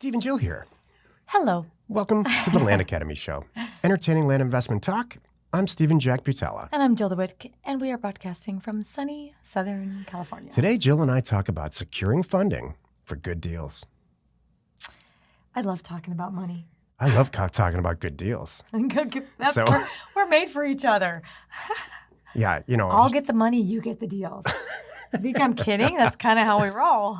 Steve and Jill here. Hello. Welcome to the Land Academy Show. Entertaining land investment talk. I'm Stephen Jack Butala. And I'm Jill DeWitt, and we are broadcasting from sunny Southern California. Today, Jill and I talk about securing funding for good deals. I love talking about money. I love talking about good deals. We're made for each other. Yeah, you know. I'll get the money, you get the deals. I think I'm kidding. That's kind of how we roll.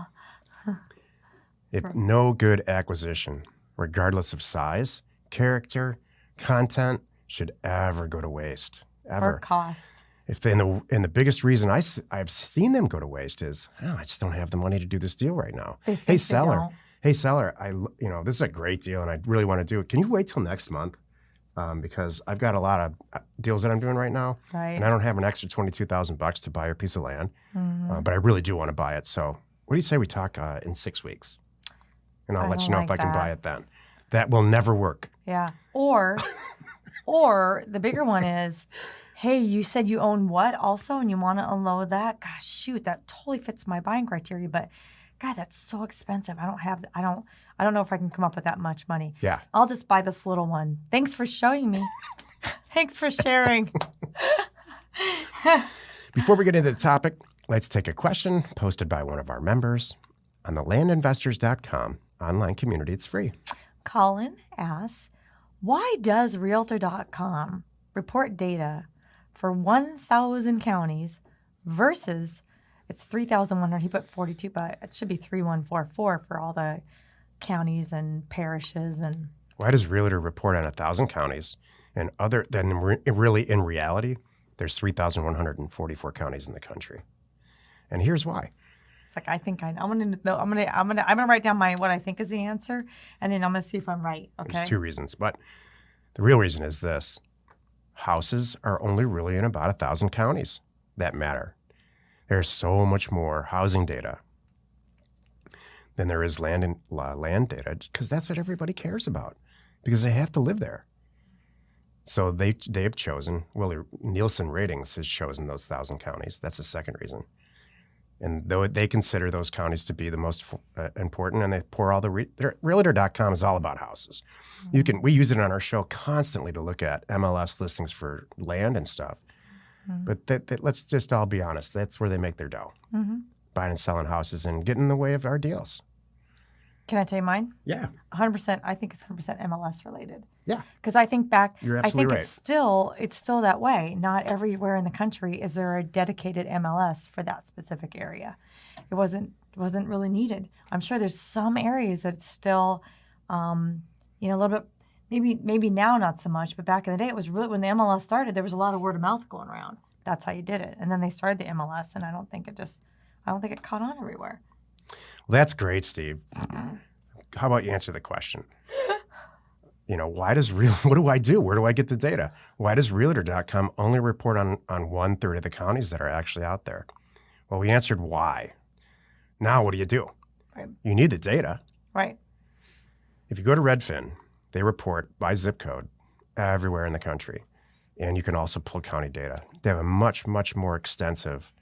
If no good acquisition, regardless of size, character, content, should ever go to waste. Ever. Or cost. And the biggest reason I've seen them go to waste is, I just don't have the money to do this deal right now. Hey, seller, this is a great deal and I really want to do it. Can you wait till next month? Because I've got a lot of deals that I'm doing right now. Right. And I don't have an extra $22,000 to buy a piece of land. But I really do want to buy it. So what do you say we talk in 6 weeks? And I'll let you know if I can buy it then. That will never work. Yeah. Or the bigger one is, hey, you said you own what also and you want to unload that? Gosh, shoot, that totally fits my buying criteria, but God, that's so expensive. I don't know if I can come up with that much money. Yeah. I'll just buy this little one. Thanks for showing me. Thanks for sharing. Before we get into the topic, let's take a question posted by one of our members on the landinvestors.com online community. It's free. Colin asks, why does Realtor.com report data for 1,000 counties versus it's 3,100? He put 42, but it should be 3,144 for all the counties and parishes. And why does Realtor report on 1,000 counties and really in reality, there's 3,144 counties in the country? And here's why. It's like, I think I'm gonna write down what I think is the answer, and then I'm gonna see if I'm right. Okay. There's two reasons, but the real reason is this: houses are only really in about 1,000 counties that matter. There's so much more housing data than there is land data, because that's what everybody cares about, because they have to live there. So they have chosen. Well, Nielsen Ratings has chosen those 1,000 counties. That's the second reason. And though they consider those counties to be the most important, and they pour all the Realtor.com is all about houses. Mm-hmm. We use it on our show constantly to look at MLS listings for land and stuff. Mm-hmm. But let's just all be honest. That's where they make their dough, buying and selling houses and getting in the way of our deals. Can I tell you mine? Yeah. 100%. I think it's 100% MLS related. Yeah. Because I think back, You're absolutely it's still that way. Not everywhere in the country is there a dedicated MLS for that specific area. It wasn't really needed. I'm sure there's some areas that it's still, a little bit, maybe now not so much, but back in the day, it was really, when the MLS started, there was a lot of word of mouth going around. That's how you did it. And then they started the MLS, and I don't think it caught on everywhere. Well, that's great, Steve. How about you answer the question? What do I do? Where do I get the data? Why does Realtor.com only report on 1/3 of the counties that are actually out there? Well, we answered why. Now, what do? Right. You need the data. Right. If you go to Redfin, they report by zip code everywhere in the country. And you can also pull county data. They have a much, much more extensive,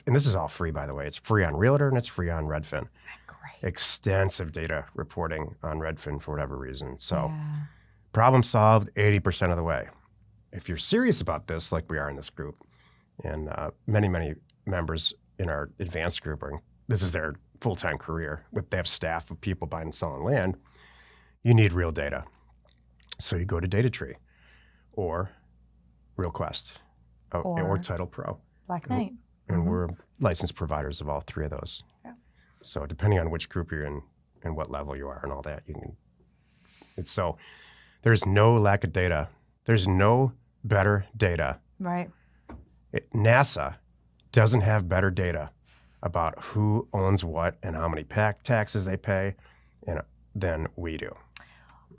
and this is all free, by the way. It's free on Realtor and it's free on Redfin. Great. Extensive data reporting on Redfin for whatever reason. So problem solved 80% of the way. If you're serious about this, like we are in this group, and many, many members in our advanced group, this is their full-time career. They have staff of people buying and selling land. You need real data. So you go to DataTree or RealQuest or Title Pro. Black Knight. And we're licensed providers of all three of those. Yeah. So depending on which group you're in and what level you are and all that, so there's no lack of data. There's no better data. Right. NASA doesn't have better data about who owns what and how many taxes they pay than we do.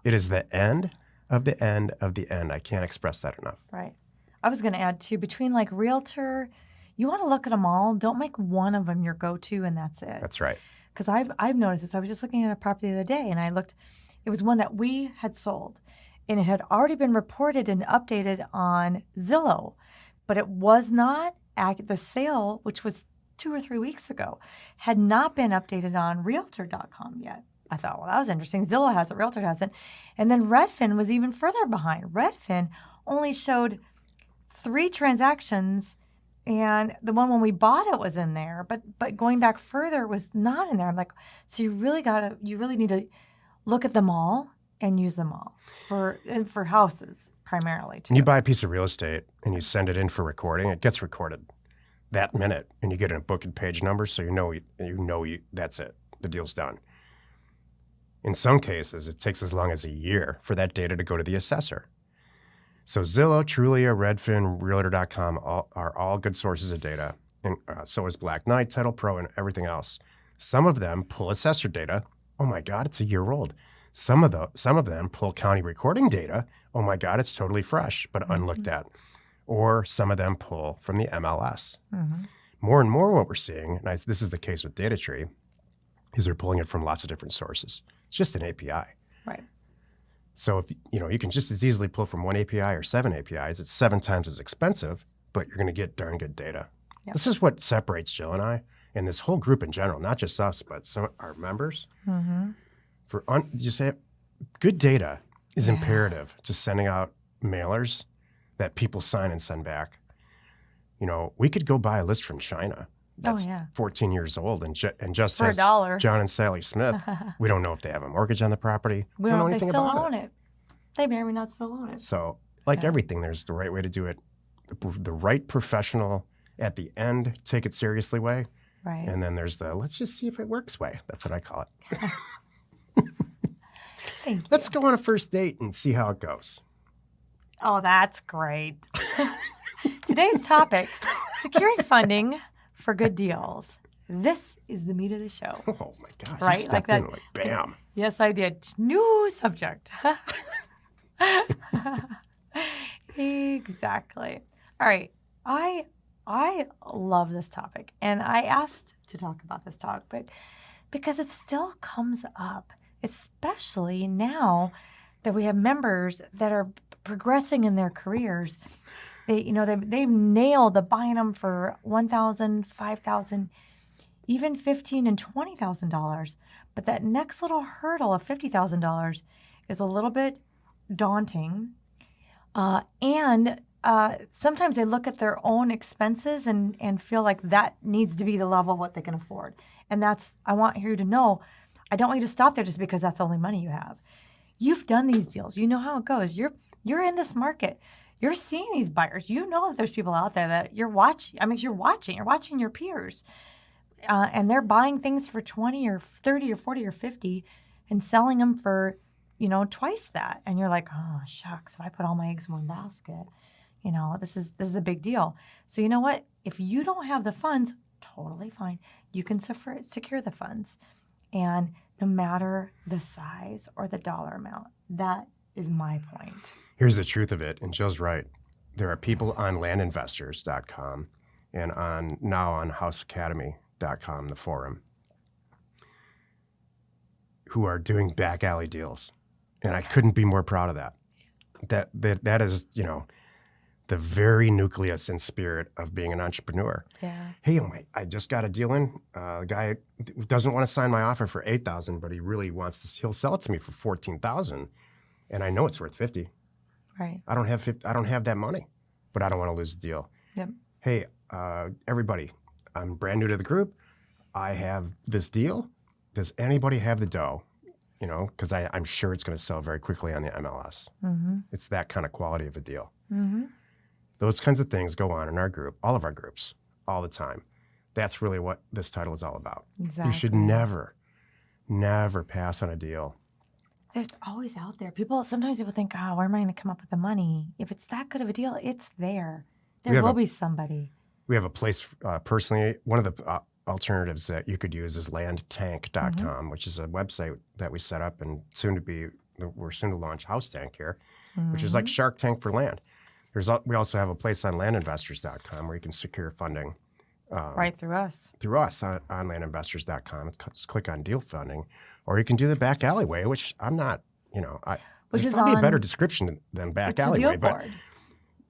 It is the end of the end of the end. I can't express that enough. Right. I was going to add too, between like Realtor, you want to look at them all. Don't make one of them your go-to and that's it. That's right. Because I've noticed this. I was just looking at a property the other day and I looked. It was one that we had sold, and it had already been reported and updated on Zillow, but it was not the sale, which was 2 or 3 weeks ago, had not been updated on Realtor.com yet. I thought, well, that was interesting. Zillow has it, Realtor has it. And then Redfin was even further behind. Redfin only showed 3 transactions, and the one when we bought it was in there, but going back further was not in there. I'm like, so you really need to look at them all and use them all for houses primarily too. When you buy a piece of real estate and you send it in for recording, it gets recorded that minute, and you get a book and page number, so that's it. The deal's done. In some cases, it takes as long as a year for that data to go to the assessor. So Zillow, Trulia, Redfin, Realtor.com are all good sources of data, and so is Black Knight, Title Pro, and everything else. Some of them pull assessor data. Oh my God, it's a year old. Some of them pull county recording data. Oh my God, it's totally fresh, but unlooked at. Or some of them pull from the MLS. Mm-hmm. More and more what we're seeing, and this is the case with DataTree, is they're pulling it from lots of different sources. It's just an API. Right. So if you can just as easily pull from one API or 7 APIs. It's 7 times as expensive, but you're going to get darn good data. Yep. This is what separates Jill and I, and this whole group in general, not just us, but some our members. Mm-hmm. Good data is imperative to sending out mailers that people sign and send back. We could go buy a list from China that's 14 years old and just for has $1. John and Sally Smith. We don't know if they have a mortgage on the property. We don't know if anything they still about own it. They may or may not still own it. So, everything, there's the right way to do it. The right professional at the end, take it seriously way. Right. And then there's the let's just see if it works way. That's what I call it. Thank you. Let's go on a first date and see how it goes. Oh, that's great. Today's topic, securing funding for good deals. This is the meat of the show. Oh my God. Right? You Like stepped that. in bam. Yes, I did. New subject. Exactly. All right. I love this topic, and I asked to talk about this topic because it still comes up, especially now that we have members that are progressing in their careers. They've nailed the buying them for $1,000, $5,000, even $15,000 and $20,000. But that next little hurdle of $50,000 is a little bit daunting, and sometimes they look at their own expenses and feel like that needs to be the level of what they can afford. And I want you to know, I don't want you to stop there just because that's the only money you have. You've done these deals. You know how it goes. You're in this market. You're seeing these buyers. You know that there's people out there that you're watching. You're watching your peers. And they're buying things for 20 or 30 or 40 or 50 and selling them for, twice that. And you're like, oh, shucks, if I put all my eggs in one basket, this is a big deal. So you know what? If you don't have the funds, totally fine. You can secure the funds. And no matter the size or the dollar amount, that is my point. Here's the truth of it, and Jill's right. There are people on landinvestors.com and now on houseacademy.com, the forum, who are doing back alley deals. And I couldn't be more proud of that. That is, the very nucleus and spirit of being an entrepreneur. Yeah. Hey, I just got a deal in. The guy doesn't want to sign my offer for $8,000, but he really wants to. He'll sell it to me for $14,000, and I know it's worth $50,000. Right. I don't have that money, but I don't want to lose the deal. Yep. Hey, everybody, I'm brand new to the group. I have this deal. Does anybody have the dough? Because I'm sure it's going to sell very quickly on the MLS. Mm-hmm. It's that kind of quality of a deal. Mm-hmm. Those kinds of things go on in our group, all of our groups, all the time. That's really what this title is all about. Exactly. You should never, never pass on a deal. There's always out there. Sometimes people think, oh, where am I going to come up with the money? If it's that good of a deal, it's there. There will be somebody. We have a place, personally, one of the alternatives that you could use is landtank.com, which is a website that we set up and we're soon to launch House Tank here, which is like Shark Tank for land. We also have a place on landinvestors.com where you can secure funding. Right through us. Through us on landinvestors.com. Just click on deal funding. Or you can do the back alleyway, which I'm not, Which there's is probably a better description than back it's alleyway. It's a deal board.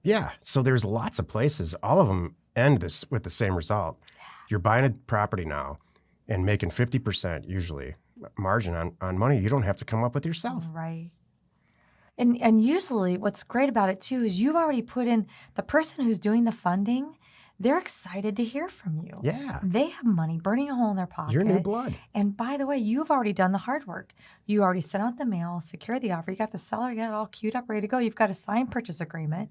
Yeah, so there's lots of places. All of them end with the same result. You're buying a property now and making 50% usually margin on money you don't have to come up with yourself. Right. And usually what's great about it too is you've already put in the person who's doing the funding, they're excited to hear from you. Yeah. They have money burning a hole in their pocket. You're new blood. And by the way, you've already done the hard work. You already sent out the mail, secured the offer. You got the seller, you got it all queued up, ready to go. You've got a signed purchase agreement.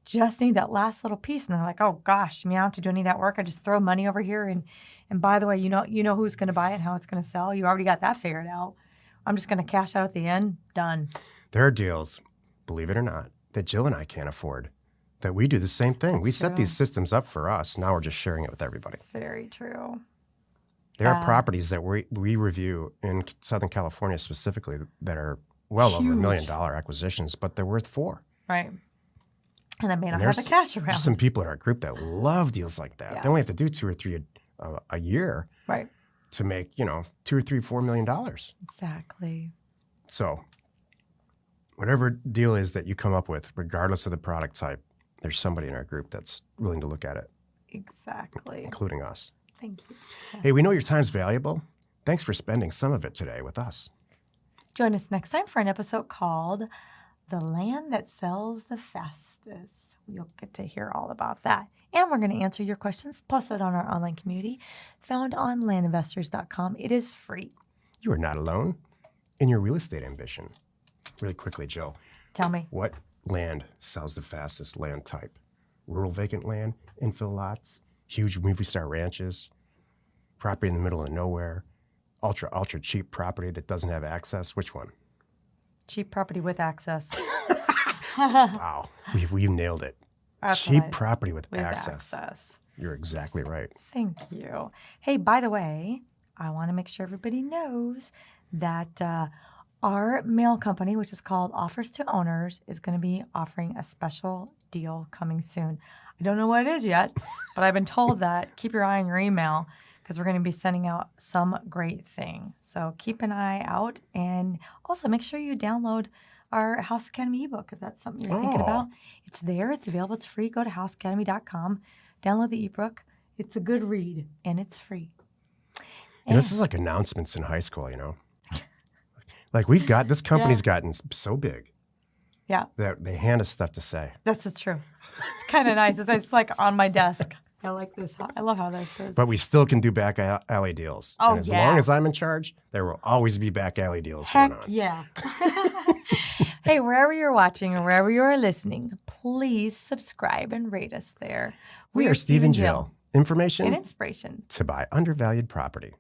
Just need that last little piece. And they're like, oh gosh, I mean, I don't have to do any of that work. I just throw money over here. And by the way, you know who's going to buy it and how it's going to sell. You already got that figured out. I'm just going to cash out at the end. Done. There are deals, believe it or not, that Jill and I can't afford. That we do the same thing. That's we set true. these systems up for us. Now we're just sharing it with everybody. Very true. There are properties that we review in Southern California specifically that are well over $1 million acquisitions, but they're worth $4 million. Right. And I may not And have the cash around. There's some people in our group that love deals like that. Yeah. They only have to do 2 or 3 a year Right. to make, $2 or $3, $4 million. Exactly. So whatever deal is that you come up with, regardless of the product type, there's somebody in our group that's willing to look at it, Exactly. including us. Thank you. Hey, we know your time's valuable. Thanks for spending some of it today with us. Join us next time for an episode called The Land That Sells the Fastest. You'll get to hear all about that. And we're going to answer your questions posted on our online community found on landinvestors.com. It is free. You are not alone in your real estate ambition. Really quickly, Jill, Tell me. what land sells the fastest land type? Rural vacant land, infill lots, huge movie star ranches, property in the middle of nowhere, ultra cheap property that doesn't have access? Which one? Cheap property with access. Wow, we've nailed it. That's Cheap right. property with With access. access. You're exactly right. Thank you. Hey, by the way, I want to make sure everybody knows that our mail company, which is called Offers to Owners, is going to be offering a special deal coming soon. I don't know what it is yet, but I've been told that keep your eye on your email because we're going to be sending out some great thing. So keep an eye out, and also make sure you download our House Academy ebook if that's something you're thinking about. It's there. It's available. It's free. Go to houseacademy.com. Download the ebook. It's a good read, and it's free. This is like announcements in high school, Like this company's gotten so big Yeah, that they hand us stuff to say. this is true. It's kind of nice. It's like on my desk. I like this. I love how this is. But we still can do back alley deals. Oh, and as yeah. long as I'm in charge, there will always be back alley deals Heck going on. yeah. Hey, wherever you're watching or wherever you are listening, please subscribe and rate us there. We are Steve and Jill. And Information inspiration. to buy undervalued property.